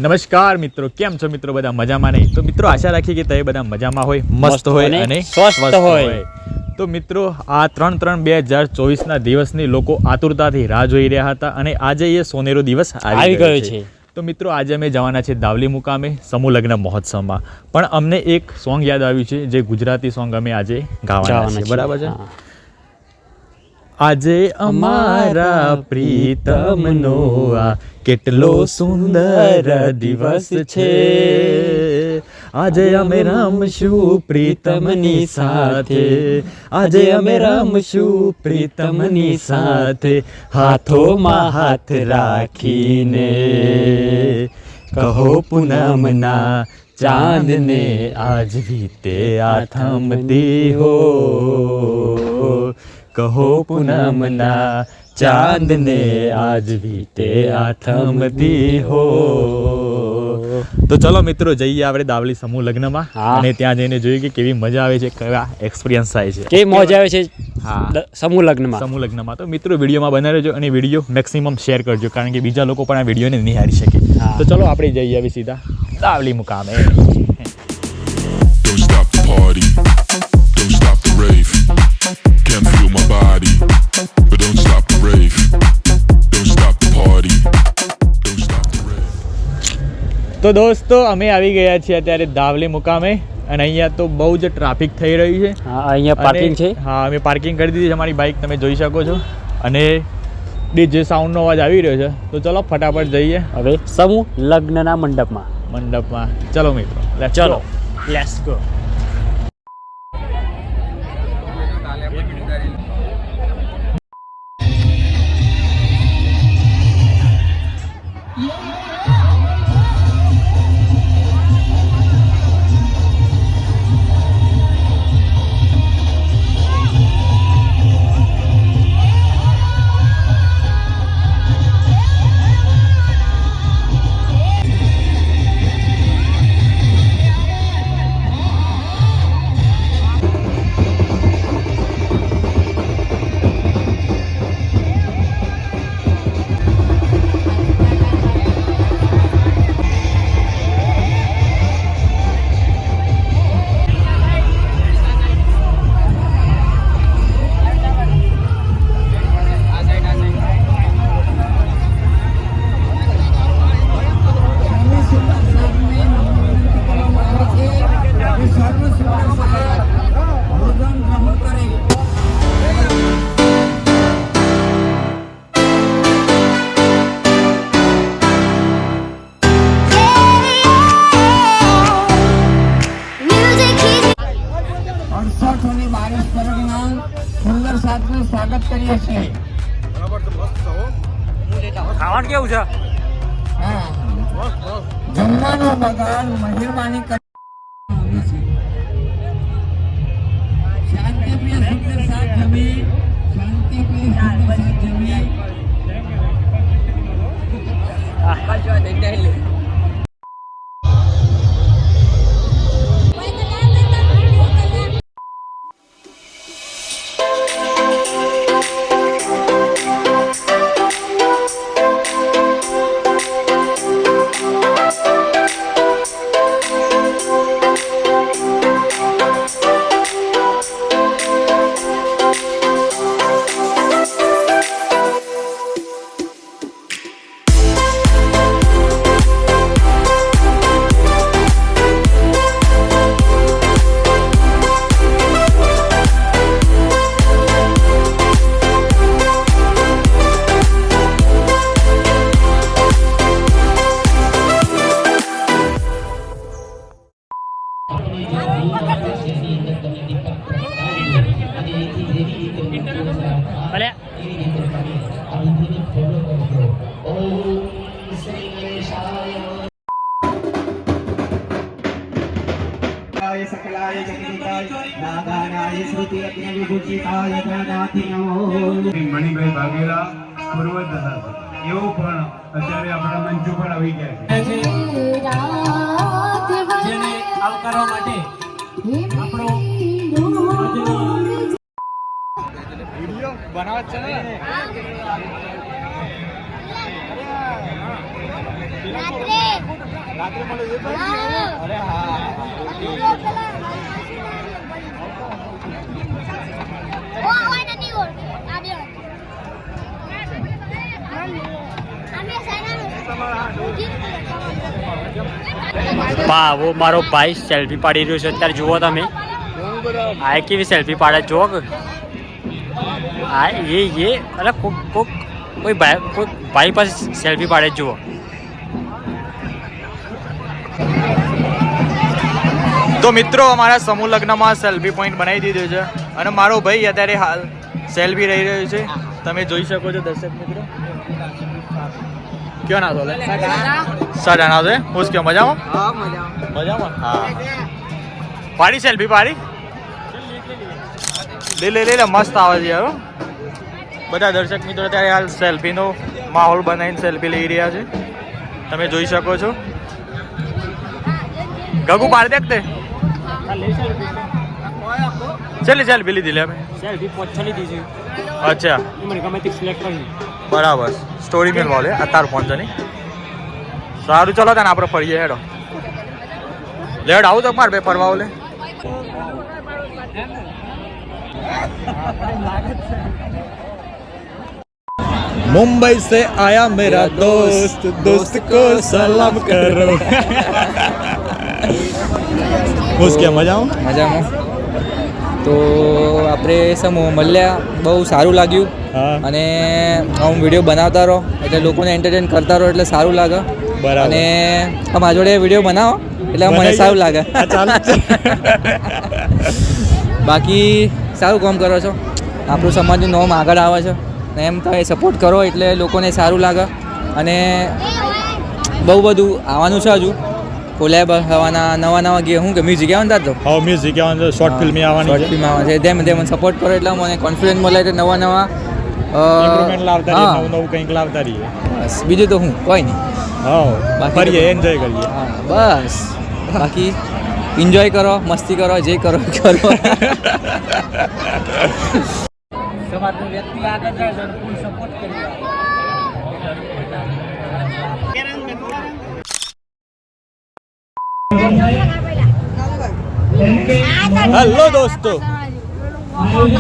નમસ્કાર મિત્રો, કેમ છો મિત્રો? બધા મજામાં નહીં? તો મિત્રો આશા રાખીએ કે તમે બધા મજામાં હોય, મસ્ત હોય અને સ્વસ્થ હોય. તો મિત્રો આ 3/3/2024ના દિવસની લોકો આતુરતાથી રાહ જોઈ રહ્યા હતા અને આજે એ સોનેરો દિવસ આવી ગયો છે. તો મિત્રો આજે અમે જવાના છે દાવલી મુકામે સમૂહ લગ્ન મહોત્સવમાં. પણ અમને એક સોંગ યાદ આવ્યું છે, જે ગુજરાતી સોંગ અમે આજે ગાવાના છે. બરાબર છે? આજે અમારા પ્રીતમનો આ કેટલો સુંદર દિવસ છે. આજે અમે રમશું પ્રીતમની સાથે, આજે અમે રમશું પ્રીતમની સાથે, હાથોમાં હાથ રાખીને કહો પૂનમના ચાંદને આજ વીતે આથમતી હો, કહો પૂનમના ચાંદને આજ વીતે આથમતી હો. તો ચલો મિત્રો જઈએ આપણે દાવલી સમૂહ લગ્નમાં અને ત્યાં જઈને જોઈએ કે કેવી મજા આવે છે, કેવા એક્સપિરિયન્સ થાય છે, કેવી મજા આવે છે સમૂહ લગ્નમાં. તો મિત્રો વિડીયોમાં બના રહેજો અને વિડીયો મેક્સિમમ શેર કરજો, કારણ કે બીજા લોકો પણ આ વિડીયોને નિહાળી શકે. તો ચલો આપણે જઈએ આવી સીધા દાવલી મુકામે. Don't stop the party, don't stop the rave. Can't feel my body, but don't stop the rave. Don't stop the party, don't stop the rave. તો દોસ્તો અમે આવી ગયા છીએ અત્યારે દાવલી મુકામે અને અહીંયા તો બહુ જ ટ્રાફિક થઈ રહી છે. હા, અહીંયા પાર્કિંગ છે. હા, અમે પાર્કિંગ કરી દીધી છે અમારી બાઇક, તમે જોઈ શકો છો. અને ડીજે સાઉન્ડનો અવાજ આવી રહ્યો છે. તો ચલો ફટાફટ જઈએ હવે સમૂહ લગ્નના મંડપમાં. ચલો મિત્રો, લેટ્સ ગો. સ્વાગત કરીએ છીએ. ખાવાનું કેવું છે? જમવાનો બગાડ મહેરબાની કરી શાંતિપ્રિય સુંદર સાથ જમી, શાંતિપ્રિય સુંદર સાથ જમી. सकलाय जगदीकाय नागानाय श्रुति यज्ञ विभूषिताय गणाति नमो. મણિભાઈ ભાગેલા પૂર્વ એવું પણ અત્યારે આપણા મંચ ઉપર આવી ગયા છે. જેને આવકારવા માટે આપણો વિડીયો બનાવવા છે ને. રાત્રે વાહ વો મારો ભાઈ સેલ્ફી પાડી રહ્યો છે અત્યારે જુઓ તમે આ કેવી સેલ્ફી પાડે જુઓ આ ये અરે કોઈ ભાઈ પાસે સેલ્ફી પાડે જુઓ તો મિત્રો અમારા સમૂહ લગ્નમાં સેલ્ફી પોઈન્ટ બનાવી દીધો છે અને મારો ભાઈ અત્યારે હાલ સેલ્ફી રહી રહ્યો છે તમે જોઈ શકો છો દર્શક મિત્રો ક્યાં ના બોલે સડાના છે હું કે મજામાં મજામાં હા પાડી સેલ્ફી પાડી લે મસ્ત આવે છે યાર બધા દર્શક મિત્રો અત્યારે હાલ સેલ્ફીનો માહોલ બનાવીને સેલ્ફી લઈ રહ્યા છે તમે જોઈ શકો છો ગગુ પાડી દેખતે ચલી સેલ્ફી લીધી લે અમે સેલ્ફી પોછો લીધી છે અચ્છા મને ગમે તે સિલેક્ટ કરી બરાબર સ્ટોરી મેલ બોલે આ તાર ફોન છે નહીં સારું ચલો તને આપણે ફરીએ હેડો લેડ આવું તો માર બે ફરવા લે मुंबई से आया मेरा दोस्त दोस्त को सलाम करो उसके મજામાં તો આપણે સમૂહ મળ્યા બહુ સારું લાગ્યું અને હું વિડીયો બનાવતા રહો એટલે લોકોને એન્ટરટેન કરતા રહો એટલે સારું લાગે બરાબર અને અમારા જોડે વિડીયો બનાવો એટલે મને સારું લાગે બાકી સારું કામ કરો છો આપણું સમાજનું નામ આગળ આવે છે ને એમ તમે સપોર્ટ કરો એટલે લોકોને સારું લાગે અને બહુ બધું આવવાનું છે હજુ કોલેબ આવવાના નવા ગીત શું કે મ્યુઝિક આવવાના તો હા મ્યુઝિક આવવાનું શોર્ટ ફિલ્મ આવવાની શોર્ટ ફિલ્મ આવે છે તેમ સપોર્ટ કરો એટલે મને કોન્ફિડન્સ મળે એટલે નવા ઇમ્પ્રુવમેન્ટ લાવતા રહીએ નવું કંઈક લાવતા રહીએ બસ બીજું તો હું કોઈ નહીં હા ફરીએ એન્જોય કરીએ હા બસ બાકી એન્જોય કરો મસ્તી કરો જે કરો કરો સમાજનો વ્યક્તિ આગળ જાય છે ફૂલ સપોર્ટ કરી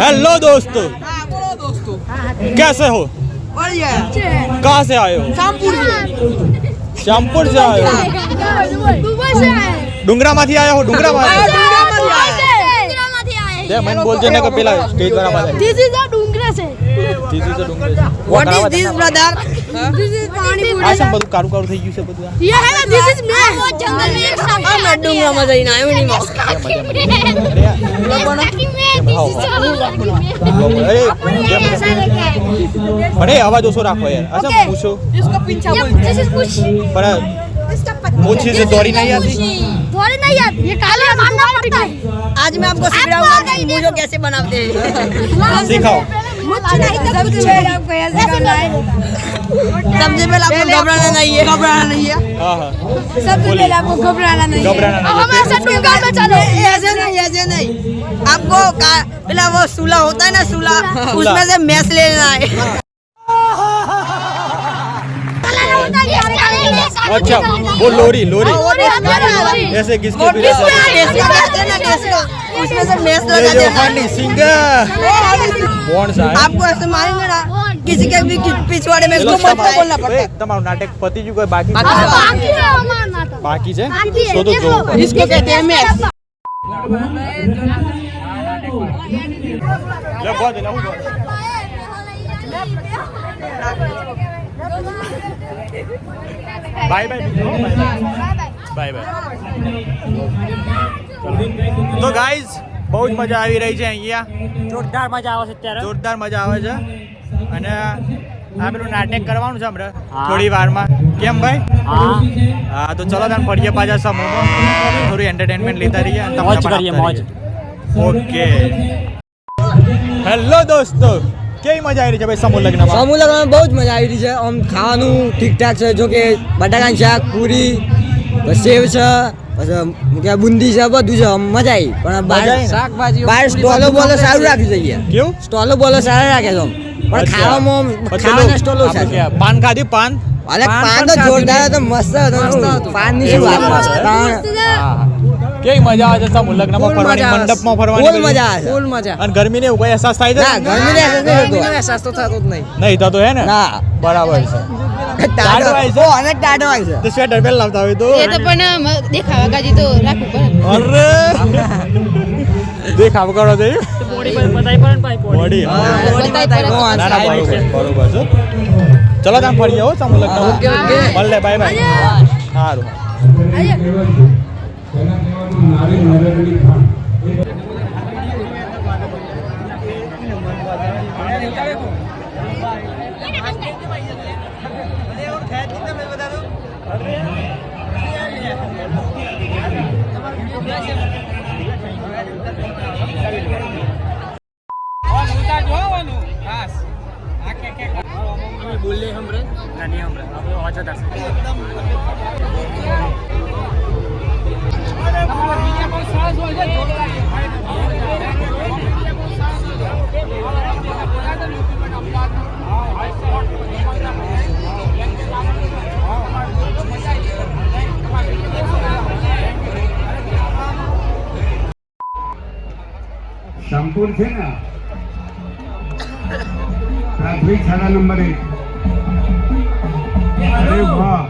हेलो दोस्तों कैसे हो कहाँ से आए हो श्यामपुर से आए हो डुंगरा माथी आया हो डुंगरा माथी मैंने बोल देने का पहला स्टेज वाला बात है This is a डुंगरा से. What is this brother? This is पानी पूरी. આ બધું કારું કારું થઈ ગયું છે બધું ये है ना this is मैं. जंगल में एक सांप. मैं डुंगरा में जाइना आयो नहीं मैं. અરે અવાજ ઓછો રાખો યાર અચ્છા પૂછો इसको पिंचा बोल. This is push. पर इसका पूछी से दौड़ी नहीं आती थोड़ी नहीं आती. ये काले मारना पड़ता है. आज मैं आपको सिखाऊंगा कि मुझे कैसे बनाते हैं सिखाओ मुझे नहीं तो कुछ आपको ऐसे करना है. सबसे पहले आपको घबराना नहीं है हाँ हाँ सबसे पहले आपको घबराना नहीं है. घबराना नहीं है. हम ऐसे डुंगर में चलो. ऐसे नहीं आपको पहला वो सूला होता है ना सूला उसमें से मैस लेना है अच्छा वो लोरी लोरी ऐसे किसके पीछे उसमें से मैस ये लगा जो देना फनी सिंगर कौन सा है आपको ऐसे मारेंगे ना किसी के भी पिछवाड़े में इसको मत बोलना पड़ता है તમારું નાટક પતી ગયું કોઈ બાકી बाकी है हमारा नाटक. બાકી છે बाकी है. તો તો જો इसको कहते हैं मैस લે બોલ દે હું બોલ બાય બાય બાય બાય તો ગાઈઝ બહુ જ મજા આવી રહી છે અહીંયા જોરદાર મજા આવે છે અત્યારે જોરદાર મજા આવે છે અને આ પેલું નાટક કરવાનું છે હમણાં હા. થોડી વારમાં કેમ ભાઈ હા હા તો ચલો તમે ફરીએ પાછા સમૂહમાં થોડું એન્ટરટેનમેન્ટ લેતા રહીએ અને મોજ તમને પણ કરીએ, આપતા મોજ. રહીએ. ઓકે હેલો દોસ્તો કેવી મજા આવી રહી છે ભાઈ સમૂહ લગ્નમાં સમૂહ લગ્નમાં બહુ જ મજા આવી રહી છે આમ ખાવાનું ઠીકઠાક છે જો કે બટાકાનું શાક પૂરી સેવ છે પછી બુંદી છે બધું છે આમ મજા આવી પણ મજા આવી ને? શાકભાજી બહાર સ્ટોલો બોલો સારું રાખ્યું છે અહીંયા કેવું સ્ટોલો બોલો સારા રાખે છે આમ. પણ અચ્છા. ખાવામાં પછી ખાવાના પેલું સ્ટોલો આપણે છે કે પાન ખાધી પાન અરે પાન તો જોરદાર હતો, મસ્ત હતો. પાનની શું વાત કેવી મજા આવે છે સમૂહ લગ્નમાં ફરવાની, મંડપમાં ફરવાની, ફૂલ મજા આવે છે. ફૂલ મજા. અને ગરમીને એવું કોઈ અહેસાસ થાય છે? ના ગરમીનો અહેસાસ નહીં થતો. અહેસાસ તો થતો જ નહીં. નહીં થતો હે ને? ના બરાબર છે. ટાઢો આવે છે? ઓ અને ટાઢો આવે છે. તો સ્વેટર પહેલા લાવતા હોય તો એ તો પણ દેખાવા ગાજી તો રાખવું પડે. અરે દેખાવ કરો છો બોડી પર બતાવી પડે ને ભાઈ બોડી બતાય પડે. ના ના બરોબર બરોબર છે. ચલો તમે ફરી આવો સમૂહ લગ્ન. Okay, okay. મળે બાય બાય. સારું. પહેલા કહેવાનું નારી નરકડી ખાણ. બોલે હમરે ના નહીં હમરે આપણે વાંચો દર્શન શામપુર છે ને પ્રાથમિક શાળા નંબર 1. અરે વાહ.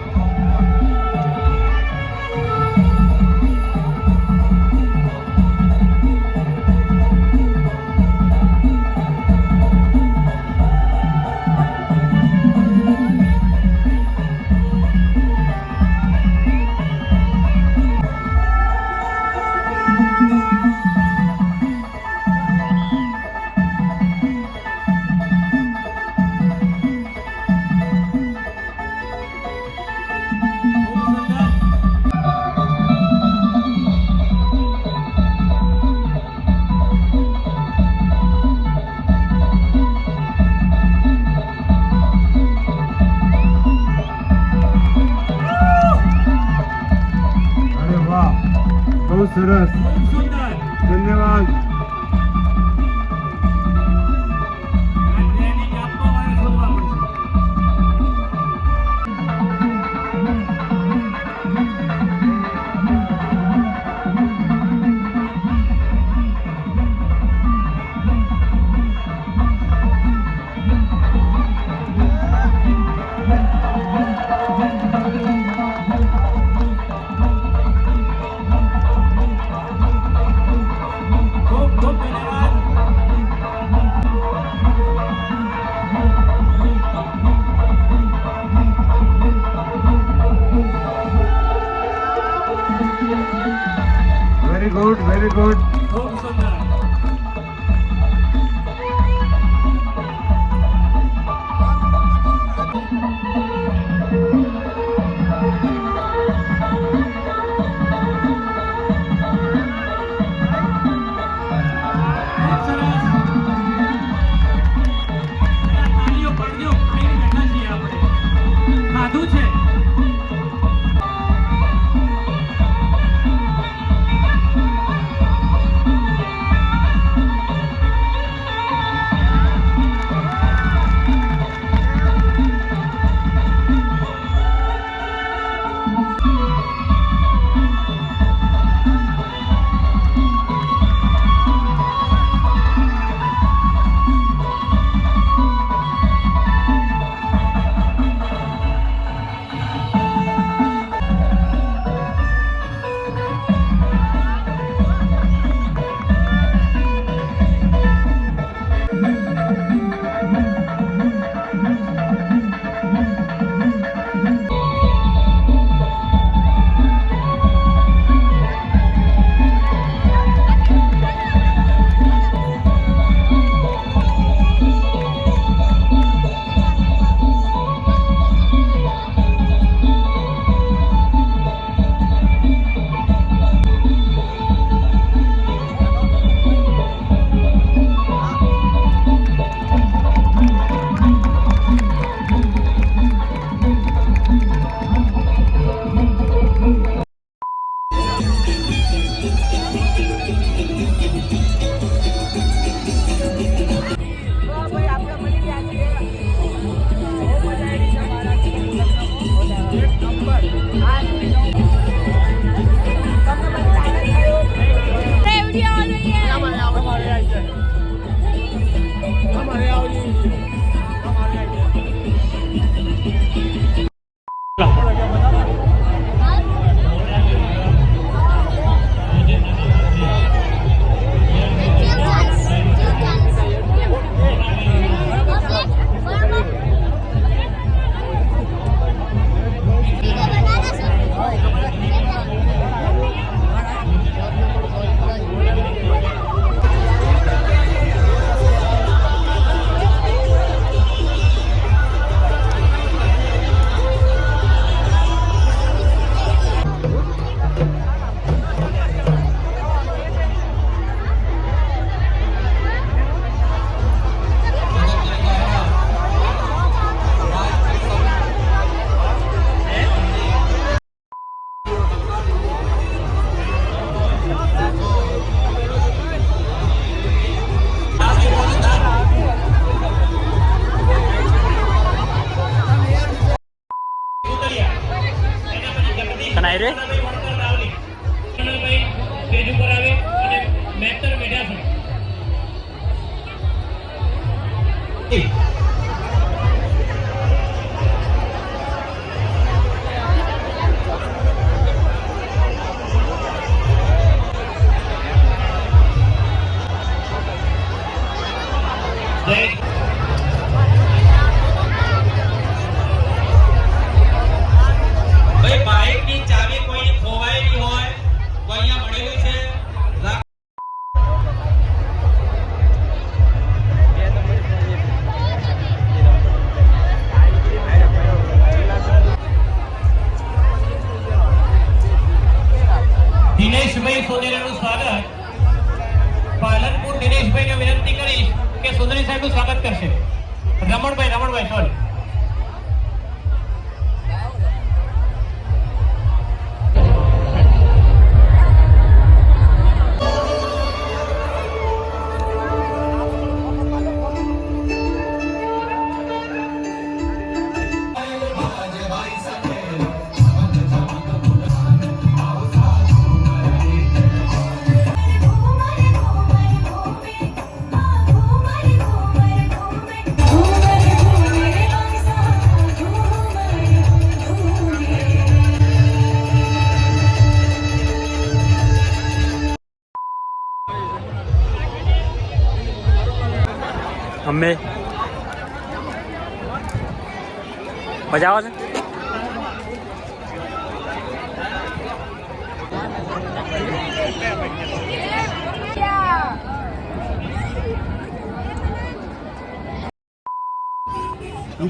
અરે વાહ, બહુ સરસ, ધન્યવાદ. Very good, very good. રે ભાઈ બાઇકની ચાવી કોઈને ખોવાયેલી હોય તો અહીંયા મળેલી છે. દિનેશભાઈ સોનેરાનું સ્વાગત. પાલનપુર દિનેશભાઈને વિનંતી કરીશ કે સુંદરી સાહેબનું સ્વાગત કરશે. રમણભાઈ સોરી. અમે મજા આવે છે.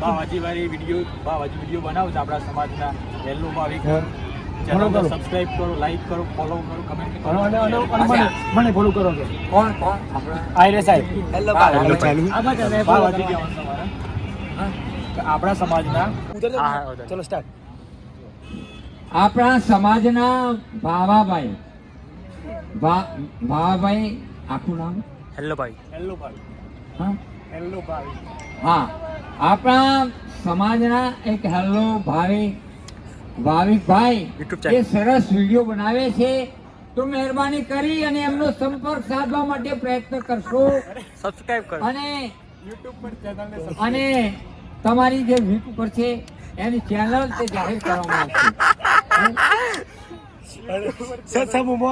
બાવાજી વાળી વિડીયો બનાવું છે આપણા સમાજના હેલ્લો ભાવિક ચેનલને સબસ્ક્રાઇબ કરો, લાઈક કરો, ફોલો કરો, કમેન્ટ કરો. મને ફોલો કરો કે કોણ આયરે સાહેબ હેલો બાવાજી કહેવાનું તમારે. આપણા સમાજના ચલો સ્ટાર્ટ. આપણા સમાજના ભાવાભાઈ આખું નામ હેલો ભાઈ હા હેલો ભાઈ. હા આપણા સમાજના એક હેલ્લો ભાવિકભાઈ YouTube channel. એ સરસ વિડીયો બનાવે છે તો મહેરબાની કરી અને એમનો સંપર્ક સાધવા માટે પ્રયત્ન કરશો સબસ્ક્રાઇબ કરો. અને તમારી જે YouTube પર છે એની ચેનલ તે જાહેર કરવામાં આવશે.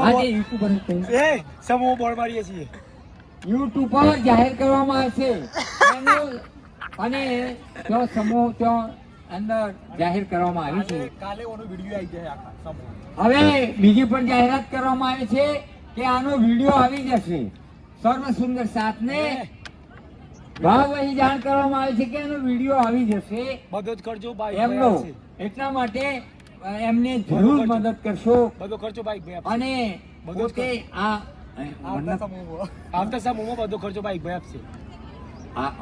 આજે YouTube પર સમૂહ બોર્ડ મારીએ છીએ. YouTube પર જાહેર કરવામાં આવશે અને જો સમૂહ ત્યાં અંદર જાહેર કરવામાં આવી છે. કાલે ઓનો વિડીયો આવી જાય આખા સમૂહ. હવે બીજી પણ જાહેરાત કરવામાં આવી છે કે આનો વિડીયો આવી જશે. સર્વ સુંદર સાથને ભાવવહી જાણ કરવામાં આવી છે કે એનો વિડીયો આવી જશે બધો જ ખર્ચો બાઈક એમનો. એટલા માટે એમને જરૂર મદદ કરશો બધો ખર્ચો બાઈક ભાઈ આપશે. અને પોતે આ આવતા સમૂહમાં બધો ખર્ચો બાઈક ભાઈ આપશે. આ-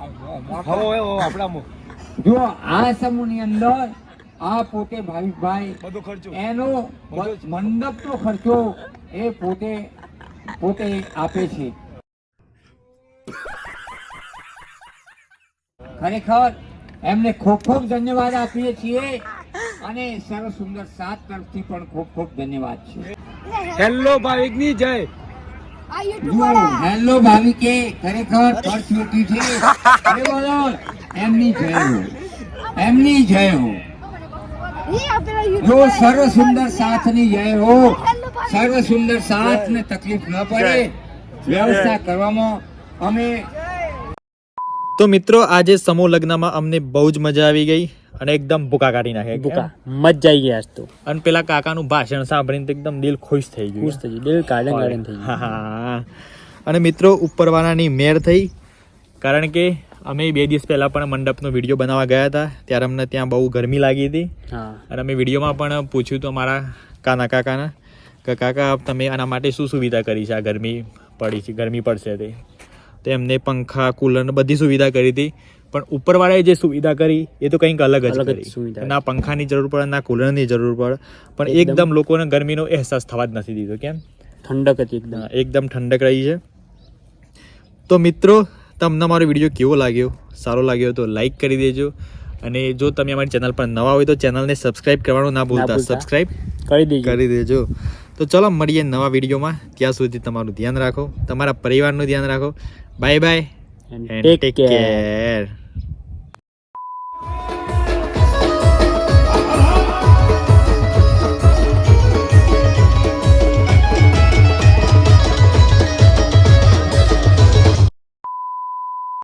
હવે આપણામાં જો આ સમૂહની અંદર આ પોતે ભાવિકભાઈ બધો ખર્ચો એનો મંડપનો ખર્ચો એ પોતે આપે છે. ખરેખર એમને ખૂબ ખૂબ ધન્યવાદ આપીએ છીએ અને સર્વ સુંદર સાત તરફથી પણ ખૂબ ખૂબ ધન્યવાદ છે. હેલો ભાવિકની જય. જુઓ, હેલો ભાવિકે ખરેખર ખર્ચ મૂકી છે અરે બોલો એમની જય હો, એમની જય હો. જો સર્વ સુંદર સાથની જય હો. સર્વ સુંદર સાથને તકલીફ ન પડે વ્યવસ્થા કરવામાં અમે. તો મિત્રો આજે સમૂહ લગ્નમાં અમને બહુ જ મજા આવી ગઈ અને એકદમ ભૂકા કાઢી નાખે ભૂકા મજા આવી ગયા આજ તો. અને પેલા કાકાનું ભાષણ સાંભળીને તો એકદમ દિલ ખુશ થઈ ગયું. ખુશ થઈ ગયું, દિલ ગાર્ડન ગાર્ડન થઈ ગયું. હા. અને મિત્રો ઉપરવાળાની મેર થઈ, કારણ કે અમે 2 દિવસ પહેલા પણ મંડપનો વિડીયો બનાવવા ગયા હતા ત્યારે અમને ત્યાં બહુ ગરમી લાગી હતી. હા અને અમે વિડીયોમાં પણ પૂછ્યું હતું અમારા કાકાના કે કાકા તમે આના માટે શું સુવિધા કરી છે, આ ગરમી પડશે તે. તો એમને પંખા કુલર બધી સુવિધા કરી હતી, પણ ઉપરવાળાએ જે સુવિધા કરી એ તો કંઈક અલગ જ કરી. સુવિધા. ના પંખાની જરૂર પડે ના કુલરની જરૂર પડે, પણ એકદમ લોકોને ગરમીનો અહેસાસ થવા જ નથી દીધો. કેમ? ઠંડક હતી એકદમ. એકદમ ઠંડક રહી છે. તો મિત્રો તમને મારો વિડીયો કેવો લાગ્યો, સારો લાગ્યો તો લાઈક કરી દેજો અને જો તમે અમારી ચેનલ પર નવા હોય તો ચેનલને સબસ્ક્રાઇબ કરવાનું ના ભૂલતા. સબસ્ક્રાઇબ કરી દેજો. તો ચલો મળીએ નવા વિડીયોમાં. ત્યાં સુધી તમારું ધ્યાન રાખો, તમારા પરિવારનું ધ્યાન રાખો. Bye bye and take care.